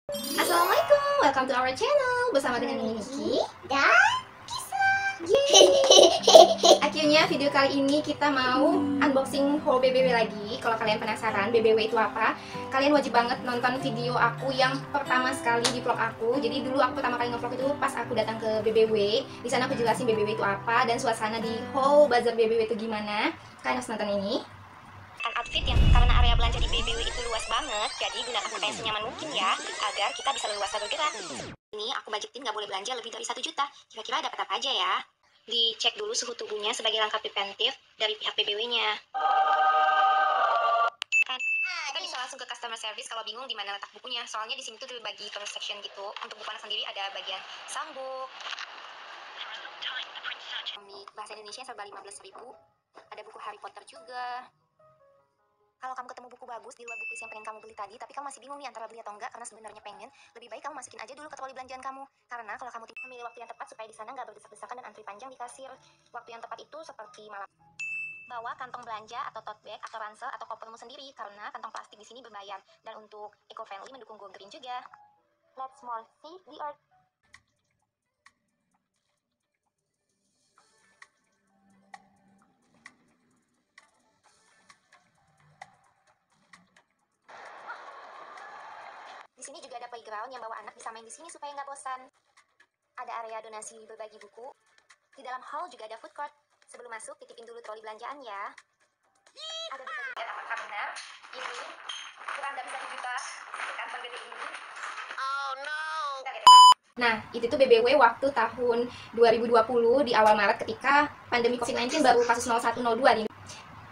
Assalamualaikum, welcome to our channel bersama dengan Niki dan Akhirnya video kali ini kita mau unboxing haul BBW lagi. Kalau kalian penasaran BBW itu apa, kalian wajib banget nonton video aku yang pertama sekali di vlog aku. Jadi dulu aku pertama kali ngevlog itu pas aku datang ke BBW. Di sana aku jelasin BBW itu apa dan suasana di haul bazar BBW itu gimana. Kalian harus nonton ini. Outfit yang karena area belanja di BBW itu luas banget, jadi gunakan pakaian senyaman mungkin ya, agar kita bisa leluasa bergerak. Ini aku budgetin nggak boleh belanja lebih dari 1 juta. Kira-kira dapat apa aja ya? Dicek dulu suhu tubuhnya sebagai langkah preventif dari pihak BBW-nya. Kita bisa langsung ke customer service kalau bingung di mana letak bukunya. Soalnya di sini tuh dibagi per section gitu. Untuk buku anak sendiri ada bagian sambuk. Komik bahasa Indonesia serba 15.000. Ada buku Harry Potter juga. Kalau kamu ketemu buku bagus di luar buku yang pengen kamu beli tadi, tapi kamu masih bingung nih antara beli atau enggak karena sebenarnya pengen, lebih baik kamu masukin aja dulu ke troli belanjaan kamu. Karena kalau kamu memilih waktu yang tepat supaya di sana nggak berdesak-desakan dan antri panjang di kasir. Waktu yang tepat itu seperti malam. Bawa kantong belanja atau tote bag atau ransel atau kopermu sendiri karena kantong plastik di sini berbayar. Dan untuk eco-friendly mendukung go green juga. Let's small save the earth. Di sini juga ada playground yang bawa anak bisa main di sini supaya nggak bosan. Ada area donasi berbagi buku. Di dalam hall juga ada food court. Sebelum masuk, titipin dulu troli belanjaan ya. Ada berbagi. Apakah benar? Ini kurang dari 1 juta. Kantong gede ini. oh no. Nah, itu tuh BBW waktu tahun 2020 di awal Maret ketika pandemi COVID-19 baru kasus 0102 nih.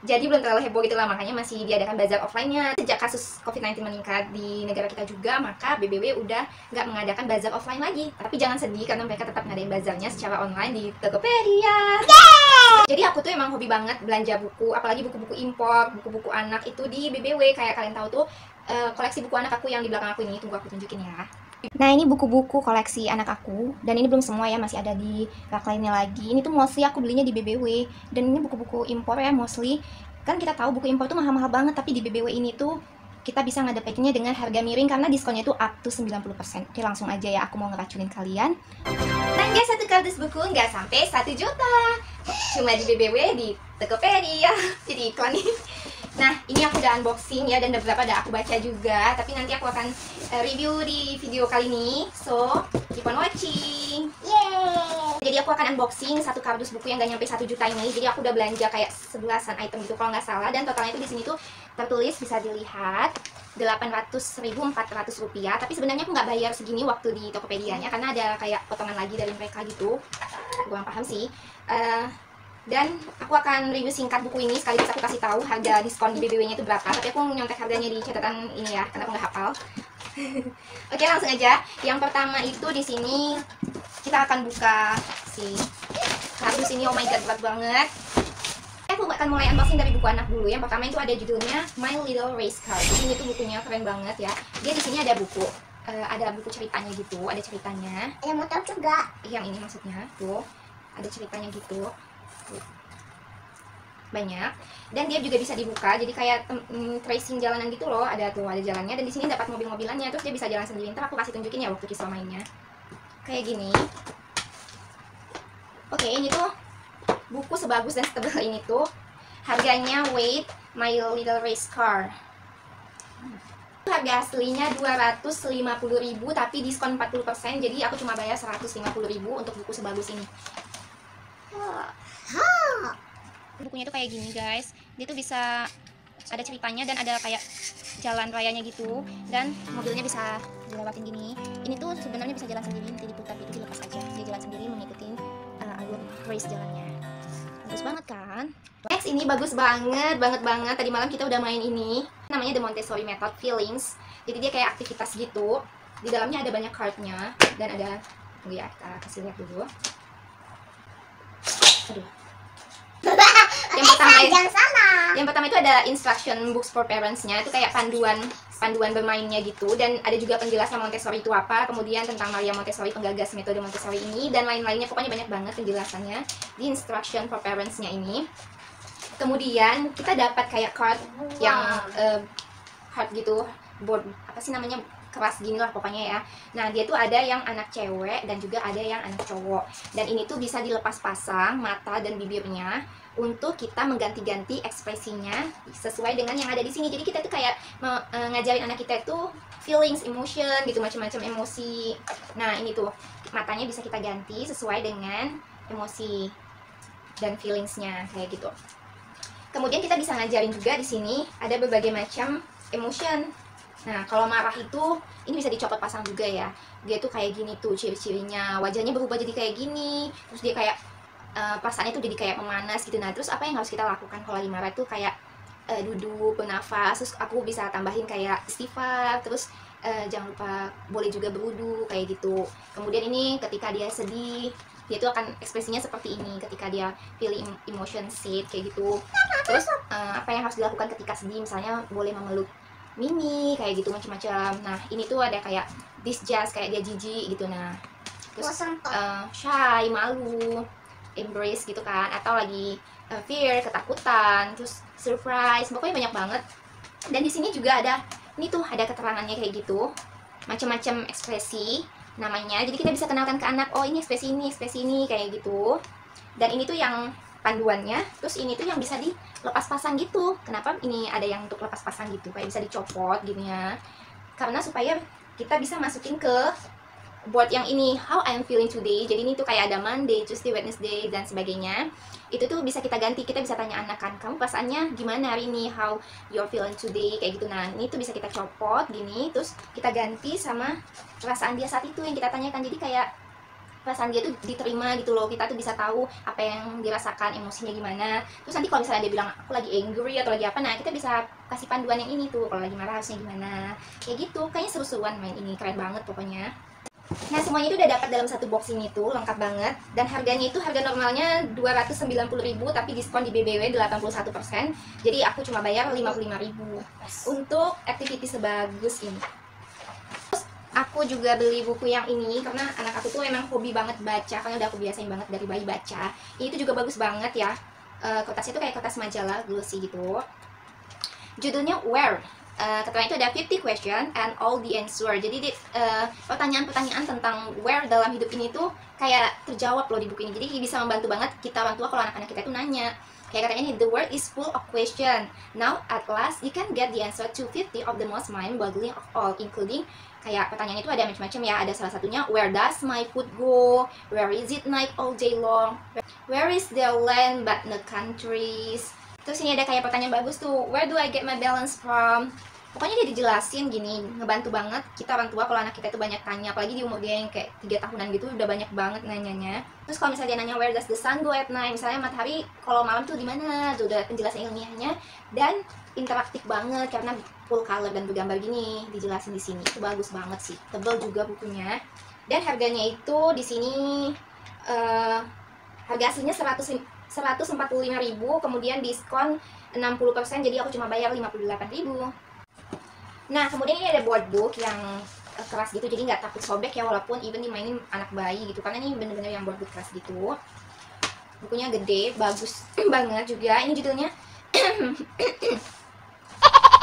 Jadi belum terlalu heboh gitu lah, makanya masih diadakan bazar offline-nya. Sejak kasus COVID-19 meningkat di negara kita juga, maka BBW udah nggak mengadakan bazar offline lagi. Tapi jangan sedih, karena mereka tetap ngadain bazarnya secara online di Tokopedia. Jadi aku tuh emang hobi banget belanja buku, apalagi buku-buku impor, buku-buku anak itu di BBW. Kayak kalian tahu tuh, koleksi buku anak aku yang di belakang aku ini, tunggu aku tunjukin ya. Nah, ini buku-buku koleksi anak aku, dan ini belum semua ya, masih ada di rak lainnya lagi. Ini tuh mostly aku belinya di BBW, dan ini buku-buku impor ya mostly. Kan kita tahu buku impor tuh mahal-mahal banget, tapi di BBW ini tuh kita bisa ngedapetinnya dengan harga miring karena diskonnya tuh up to 90%. Oke, langsung aja ya, aku mau ngeracunin kalian. Nah guys, satu kardus buku nggak sampai 1 juta. Cuma di BBW, di Tokopedia. Jadi iklan nih. Nah, ini aku udah unboxing ya, dan beberapa udah aku baca juga. Tapi nanti aku akan review di video kali ini. So, keep on watching. Yeay. Jadi aku akan unboxing satu kardus buku yang gak nyampe 1 juta ini. Jadi aku udah belanja kayak 11-an item gitu kalau nggak salah. Dan totalnya itu di sini tuh tertulis, bisa dilihat, 800.400 rupiah. Tapi sebenarnya aku nggak bayar segini waktu di Tokopedia-nya karena ada kayak potongan lagi dari mereka gitu. Kurang paham sih. Dan aku akan review singkat buku ini, sekaligus aku kasih tahu harga diskon di BBW-nya itu berapa. Tapi aku nyontek harganya di catatan ini ya, karena aku nggak hafal. Oke, langsung aja. Yang pertama itu di sini kita akan buka si kardus ini. Oh my god, berat banget. Aku akan mulai unboxing dari buku anak dulu. Yang pertama itu ada judulnya My Little Race Car. Ini tuh bukunya keren banget ya. Dia di sini ada buku, ada buku ceritanya gitu, ada ceritanya. Ada motor juga. Yang ini maksudnya tuh ada ceritanya gitu. Banyak, dan dia juga bisa dibuka jadi kayak tracing jalanan gitu loh. Ada tuh, ada jalannya, dan di sini dapat mobil-mobilannya, terus dia bisa jalan sendiri. Ntar aku kasih tunjukin ya waktu kisah mainnya kayak gini. Oke, ini tuh buku sebagus dan setebal ini tuh harganya weight My Little Race Car. Harga aslinya 250.000, tapi diskon 40%, jadi aku cuma bayar 150.000 untuk buku sebagus ini. Bukunya tuh kayak gini guys, dia tuh bisa ada ceritanya dan ada kayak jalan rayanya gitu, dan mobilnya bisa dilewatin gini. Ini tuh sebenarnya bisa jalan sendiri, nanti diputar gitu, dilepas aja, dia jalan sendiri mengikuti alur race jalannya. Bagus banget kan? Next, ini bagus banget, banget. Tadi malam kita udah main ini, namanya The Montessori Method Feelings. Jadi dia kayak aktivitas gitu, di dalamnya ada banyak cardnya, dan ada, tunggu ya, kita kasih lihat dulu. Aduh. Yang pertama itu ada instruction books for parents-nya, itu kayak panduan bermainnya gitu, dan ada juga penjelasan Montessori itu apa, kemudian tentang Maria Montessori, penggagas metode Montessori ini, dan lain-lainnya. Pokoknya banyak banget penjelasannya di instruction for parents-nya ini. Kemudian kita dapat kayak card yang card gitu, board apa sih namanya, keras gini lah pokoknya ya. Nah dia tuh ada yang anak cewek dan juga ada yang anak cowok. Dan ini tuh bisa dilepas pasang mata dan bibirnya untuk kita mengganti-ganti ekspresinya sesuai dengan yang ada di sini. Jadi kita tuh kayak ngajarin anak kita tuh feelings, emotion gitu, macam-macam emosi. Nah ini tuh matanya bisa kita ganti sesuai dengan emosi dan feelingsnya kayak gitu. Kemudian kita bisa ngajarin juga di sini ada berbagai macam emotion. Nah, kalau marah itu ini bisa dicopot pasang juga ya. Dia tuh kayak gini tuh ciri-cirinya, wajahnya berubah jadi kayak gini. Terus dia kayak perasaannya tuh jadi kayak memanas gitu. Nah, terus apa yang harus kita lakukan kalau lagi marah tuh kayak duduk, bernafas. Terus aku bisa tambahin kayak istighfar. Terus jangan lupa boleh juga berwudu kayak gitu. Kemudian ini ketika dia sedih, dia tuh akan ekspresinya seperti ini ketika dia feeling emotion sad kayak gitu. Terus apa yang harus dilakukan ketika sedih, misalnya boleh memeluk Mimi kayak gitu, macam-macam. Nah ini tuh ada kayak disgust, kayak dia jijik gitu. Nah terus shy, malu, embrace gitu kan, atau lagi fear, ketakutan, terus surprise, pokoknya banyak banget. Dan di sini juga ada ini tuh ada keterangannya kayak gitu, macam-macam ekspresi namanya. Jadi kita bisa kenalkan ke anak, oh ini ekspresi ini kayak gitu. Dan ini tuh yang panduannya, terus ini tuh yang bisa dilepas pasang gitu. Kenapa ini ada yang untuk lepas pasang gitu, kayak bisa dicopot gini ya, karena supaya kita bisa masukin ke board yang ini, how I'm feeling today. Jadi ini tuh kayak ada Monday, Tuesday, Wednesday dan sebagainya. Itu tuh bisa kita ganti, kita bisa tanya anak kan, kamu perasaannya gimana hari ini, how you're feeling today kayak gitu. Nah ini tuh bisa kita copot gini, terus kita ganti sama perasaan dia saat itu yang kita tanyakan. Jadi kayak perasaan dia tuh diterima gitu loh, kita tuh bisa tahu apa yang dirasakan, emosinya gimana. Terus nanti kalau misalnya dia bilang aku lagi angry atau lagi apa, nah kita bisa kasih panduan yang ini tuh, kalau lagi marah harusnya gimana kayak gitu. Kayaknya seru-seruan main ini, keren banget pokoknya. Nah semuanya itu udah dapat dalam satu box ini tuh, lengkap banget. Dan harganya itu harga normalnya 290.000, tapi diskon di BBW 81%. Jadi aku cuma bayar 55.000 untuk activity sebagus ini. Aku juga beli buku yang ini karena anak aku tuh emang hobi banget baca, karena udah aku biasain banget dari bayi baca. Ini tuh juga bagus banget ya. Kertasnya tuh kayak kertas majalah glossy gitu. Judulnya Where. Keterangan itu ada 50 question and all the answer. Jadi pertanyaan-pertanyaan tentang where dalam hidup ini tuh kayak terjawab loh di buku ini. Jadi bisa membantu banget kita orang tua kalau anak-anak kita itu nanya. Kayak katanya nih, the world is full of question. Now at last you can get the answer to 50 of the most mind-boggling of all, including kayak pertanyaan itu ada macam-macam ya. Ada salah satunya, where does my food go? Where is it night all day long? Where is the land but no countries? Terus ini ada kayak pertanyaan bagus tuh, where do I get my balance from? Pokoknya dia dijelasin gini, ngebantu banget kita orang tua kalau anak kita itu banyak tanya, apalagi di umur dia yang kayak 3 tahunan gitu, udah banyak banget nanyanya. Terus kalau misalnya dia nanya where does the sun go at night, misalnya matahari kalau malam tuh di mana, tuh udah penjelasan ilmiahnya. Dan interaktif banget karena full color dan bergambar gini, dijelasin di sini. Itu bagus banget sih, tebal juga bukunya. Dan harganya itu di sini harga aslinya 145.000, kemudian diskon 60%, jadi aku cuma bayar 58.000. Nah kemudian ini ada board book yang keras gitu, jadi nggak takut sobek ya, walaupun even dimainin anak bayi gitu, karena ini bener-bener yang board book keras gitu. Bukunya gede, bagus banget juga. Ini judulnya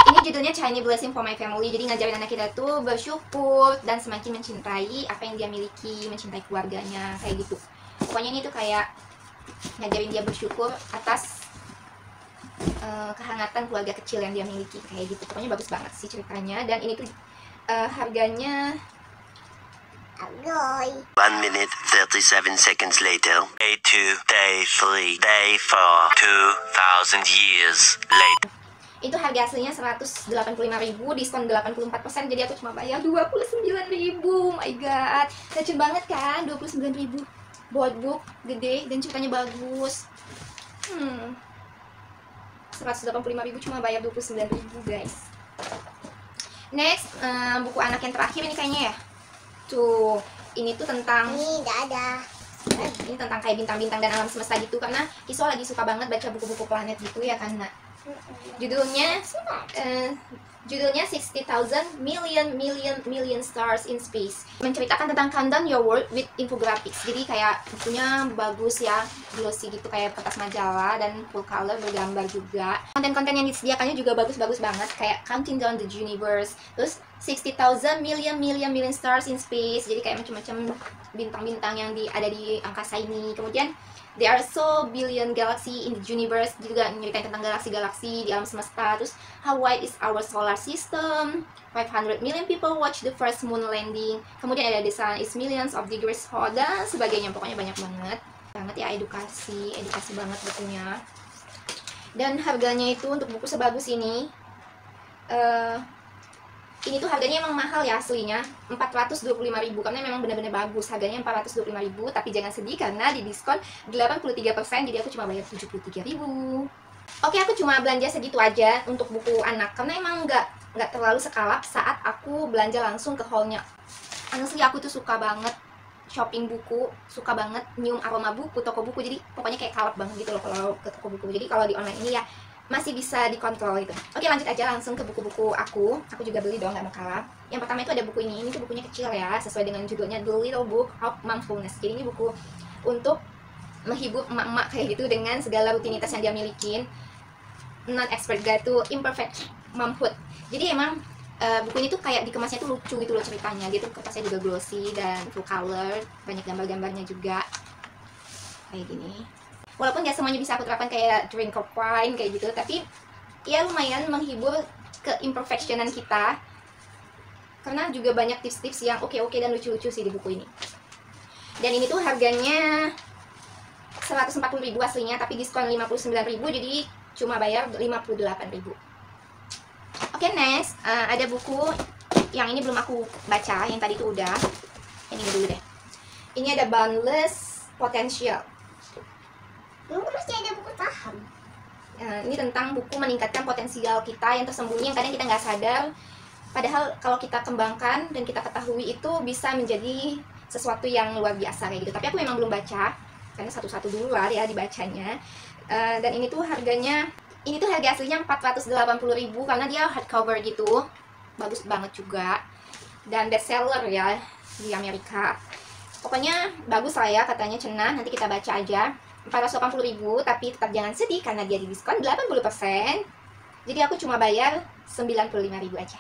ini judulnya Tiny Blessing for My Family. Jadi ngajarin anak kita tuh bersyukur dan semakin mencintai apa yang dia miliki, mencintai keluarganya kayak gitu. Pokoknya ini tuh kayak ngajarin dia bersyukur atas kehangatan keluarga kecil yang dia miliki kayak gitu. Pokoknya bagus banget sih ceritanya. Dan ini tuh harganya 1 minute 37 seconds later. Day 2, day 3, day 4, 2000 years later. Itu harga aslinya 185.000, diskon 84%, jadi aku cuma bayar 29.000. Oh my god, lucu banget kan, 29.000. Board book gede dan ceritanya bagus. 185.000 cuma bayar 29.000 guys. Next, buku anak yang terakhir ini kayaknya ya. Tuh, ini tuh tentang Ini udah ada. ini tentang kayak bintang-bintang dan alam semesta gitu, karena Kiswa lagi suka banget baca buku-buku planet gitu ya kan. Nah, judulnya 60,000 million stars in space, menceritakan tentang countdown your world with infographics. Jadi kayak bukunya bagus ya, glossy gitu kayak kertas majalah dan full color, bergambar juga. Konten-konten yang disediakannya juga bagus-bagus banget, kayak counting down the universe, terus 60,000 million stars in space. Jadi kayak macam-macam bintang-bintang yang ada di angkasa ini. Kemudian there are so billion galaxy in the universe, juga nyeritain tentang galaksi-galaksi di alam semesta. Terus how wide is our solar system, 500 million people watch the first moon landing. Kemudian ada the sun is millions of degrees hot dan sebagainya. Pokoknya banyak banget ya, edukasi banget bukunya. Dan harganya itu untuk buku sebagus ini tuh harganya emang mahal ya aslinya, 425.000, karena memang benar-benar bagus. Harganya 425.000, tapi jangan sedih karena di diskon 83%, jadi aku cuma bayar 73.000. Oke, aku cuma belanja segitu aja untuk buku anak, karena emang nggak terlalu sekalap saat aku belanja langsung ke haulnya. Honestly, aku tuh suka banget shopping buku, suka banget nyium aroma buku, toko buku, jadi pokoknya kayak kalap banget gitu loh kalau ke toko buku. Jadi kalau di online ini ya masih bisa dikontrol gitu. Oke, lanjut aja langsung ke buku-buku aku juga beli dong, nggak mau kalah. Yang pertama itu ada buku ini tuh bukunya kecil ya, sesuai dengan judulnya The Little Book of Momfulness. Jadi ini buku untuk menghibur emak-emak kayak gitu dengan segala rutinitas yang dia milikin. Non-expert guide to imperfect momhood. Jadi emang buku ini tuh kayak dikemasnya tuh lucu gitu loh ceritanya. Dia tuh kertasnya juga glossy dan full color, banyak gambar-gambarnya juga kayak gini. Walaupun gak semuanya bisa aku terapkan kayak drink of wine kayak gitu, tapi ya lumayan menghibur keimperfectionan kita, karena juga banyak tips-tips yang oke dan lucu-lucu sih di buku ini. Dan ini tuh harganya 140.000 aslinya, tapi diskon 59.000, jadi cuma bayar 58.000. Oke, next ada buku yang ini belum aku baca, yang tadi tuh udah. Ini dulu deh. Ini ada Boundless Potential. Masih ada buku paham. Ini tentang buku meningkatkan potensial kita yang tersembunyi, yang kadang kita nggak sadar. Padahal kalau kita kembangkan dan kita ketahui itu bisa menjadi sesuatu yang luar biasa kayak gitu. Tapi aku memang belum baca, karena satu-satu dulu lah ya dibacanya. Dan ini tuh harganya, ini tuh harga aslinya 480.000 karena dia hardcover gitu. Bagus banget juga. Dan bestseller ya di Amerika. Pokoknya bagus lah ya, katanya cenah. Nanti kita baca aja. 480.000, tapi tetap jangan sedih karena dia di diskon 80%. Jadi aku cuma bayar 95.000 aja.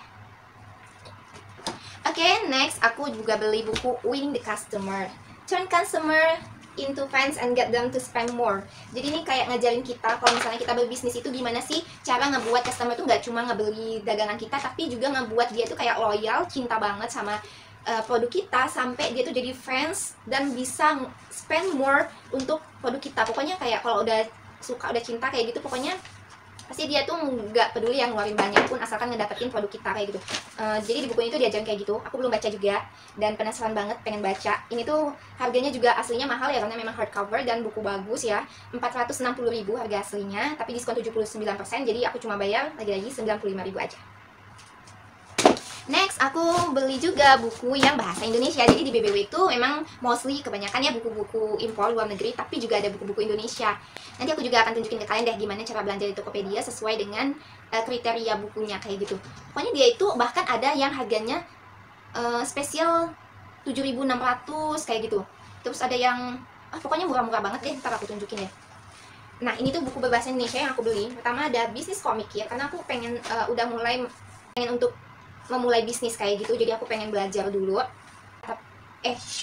Oke, next aku juga beli buku Winning the Customer. Turn customer into fans and get them to spend more. Jadi ini kayak ngajarin kita kalau misalnya kita berbisnis itu gimana sih cara ngebuat customer itu nggak cuma ngebeli dagangan kita, tapi juga ngebuat dia tuh kayak loyal, cinta banget sama produk kita, sampai dia tuh jadi fans dan bisa spend more untuk produk kita. Pokoknya kayak kalau udah suka, udah cinta kayak gitu, pokoknya pasti dia tuh nggak peduli yang ngeluarin banyak pun asalkan ngedapetin produk kita kayak gitu. Jadi di buku ini tuh diajarin kayak gitu. Aku belum baca juga dan penasaran banget pengen baca. Ini tuh harganya juga aslinya mahal ya, karena memang hardcover dan buku bagus ya. 460.000 harga aslinya, tapi diskon 79%, jadi aku cuma bayar lagi-lagi 95.000 aja. Next, aku beli juga buku yang bahasa Indonesia. Jadi di BBW itu memang mostly kebanyakan ya buku-buku impor luar negeri, tapi juga ada buku-buku Indonesia. Nanti aku juga akan tunjukin ke kalian deh gimana cara belanja di Tokopedia sesuai dengan kriteria bukunya kayak gitu. Pokoknya dia itu bahkan ada yang harganya spesial 7.600 kayak gitu. Terus ada yang pokoknya murah-murah banget deh, ntar aku tunjukin ya. Nah, ini tuh buku berbahasa Indonesia yang aku beli. Pertama ada bisnis komik ya, karena aku pengen udah mulai pengen untuk memulai bisnis kayak gitu, jadi aku pengen belajar dulu.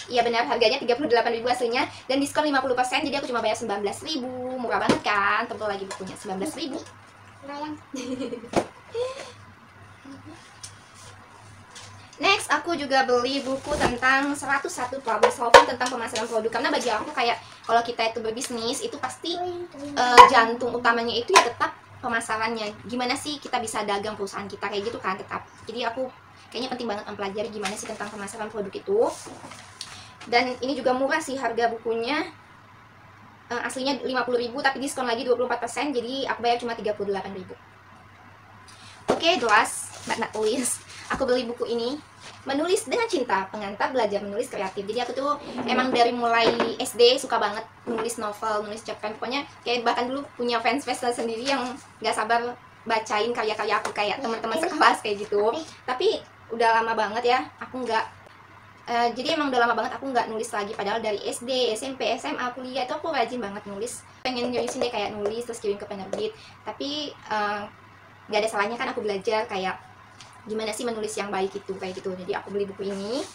Iya benar, harganya 38.000 aslinya dan diskon 50%, jadi aku cuma bayar 19.000. Murah banget kan, tebel lagi bukunya, 19.000. Next, aku juga beli buku tentang 101 problem solving tentang pemasaran produk. Karena bagi aku kayak kalau kita itu berbisnis, itu pasti jantung utamanya itu ya tetap pemasarannya. Gimana sih kita bisa dagang perusahaan kita kayak gitu kan, tetap. Jadi aku kayaknya penting banget mempelajari gimana sih tentang pemasaran produk itu. Dan ini juga murah sih harga bukunya. Aslinya 50.000 tapi diskon lagi 24%, jadi aku bayar cuma 38.000. Oke, last but not least, aku beli buku ini, Menulis dengan Cinta, Pengantar Belajar Menulis Kreatif. Jadi aku tuh emang dari mulai SD suka banget nulis novel, nulis cerpen. Pokoknya kayak bahkan dulu punya fans sendiri yang gak sabar bacain karya-karya aku kayak teman-teman sekelas kayak gitu. Tapi udah lama banget ya aku nggak jadi emang udah lama banget aku nggak nulis lagi. Padahal dari SD, SMP, SMA, kuliah itu aku rajin banget nulis. Pengen nyulisin deh kayak nulis terus kirim ke penerbit. Tapi nggak ada salahnya kan aku belajar kayak gimana sih menulis yang baik itu, kayak gitu. Jadi aku beli buku ini.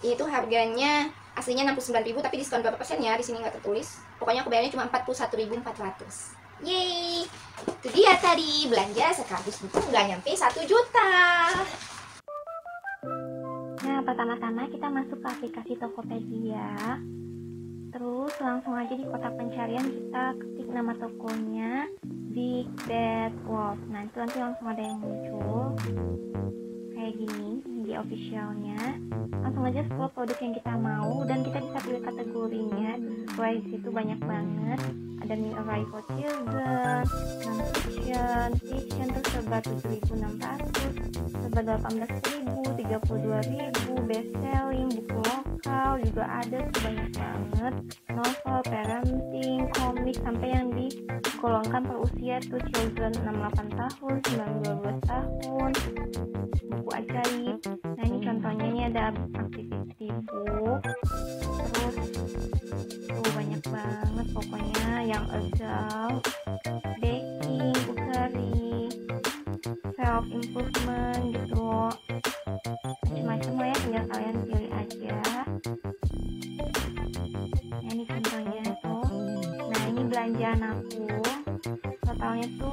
Ini tuh harganya aslinya 69.000 tapi diskon berapa persen ya, di sini nggak tertulis. Pokoknya aku bayarnya cuma 41.400. Yeay, itu dia tadi belanja sekardus buku nggak nyampe 1 juta. Nah, pertama-tama kita masuk ke aplikasi Tokopedia. Terus langsung aja di kotak pencarian kita ketik nama tokonya Big Bad Wolf. Nah, itu nanti langsung ada yang muncul kayak gini, ini di officialnya. Langsung aja scroll produk yang kita mau dan kita bisa pilih kategorinya. Sesuai di situ banyak banget. Ada new arrival children, non-fiction, fiction, terus serba 7.600, serba 18.000, 32.000, best selling, buku lokal juga ada tuh banyak banget. Novel, parenting, komik, sampai yang digolongkan per usia tuh children 6-8 tahun, 9-12 tahun, buku ajaib. Nah, ini contohnya, ini ada activity book, terus tuh banyak banget pokoknya, yang adult, baking, cookery, self improvement gitu loh, macam-macam lah ya, tinggal kalian pilih aja. Nah, ini contohnya tuh. Nah, ini belanjaan aku, totalnya tuh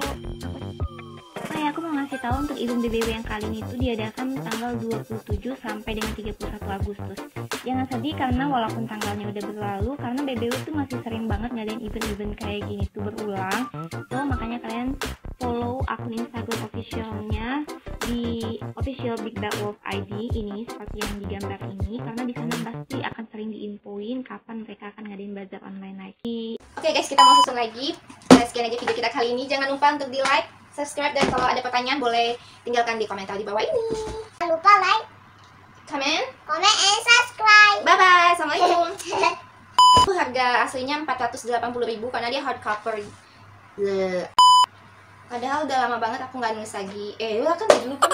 aku mau ngasih tahu untuk event BBW yang kali ini tuh diadakan tanggal 27 sampai dengan 31 Agustus. Jangan sedih karena walaupun tanggalnya udah berlalu, karena BBW tuh masih sering banget ngadain event-event kayak gini tuh berulang. So makanya kalian follow akun Instagram officialnya di official Big Bad Wolf ID ini seperti yang digambar ini, karena di sana pasti akan sering diinfoin kapan mereka akan ngadain bazar online lagi. Oke guys, kita mau susun lagi. Sekian aja video kita kali ini. Jangan lupa untuk di like, subscribe, dan kalau ada pertanyaan boleh tinggalkan di komentar di bawah ini. Jangan lupa like, Comment, and subscribe. bye bye, assalamualaikum. Itu harga aslinya 480.000 karena dia hardcover. Padahal udah lama banget aku nggak nulis lagi. Udah kan udah dulu kan.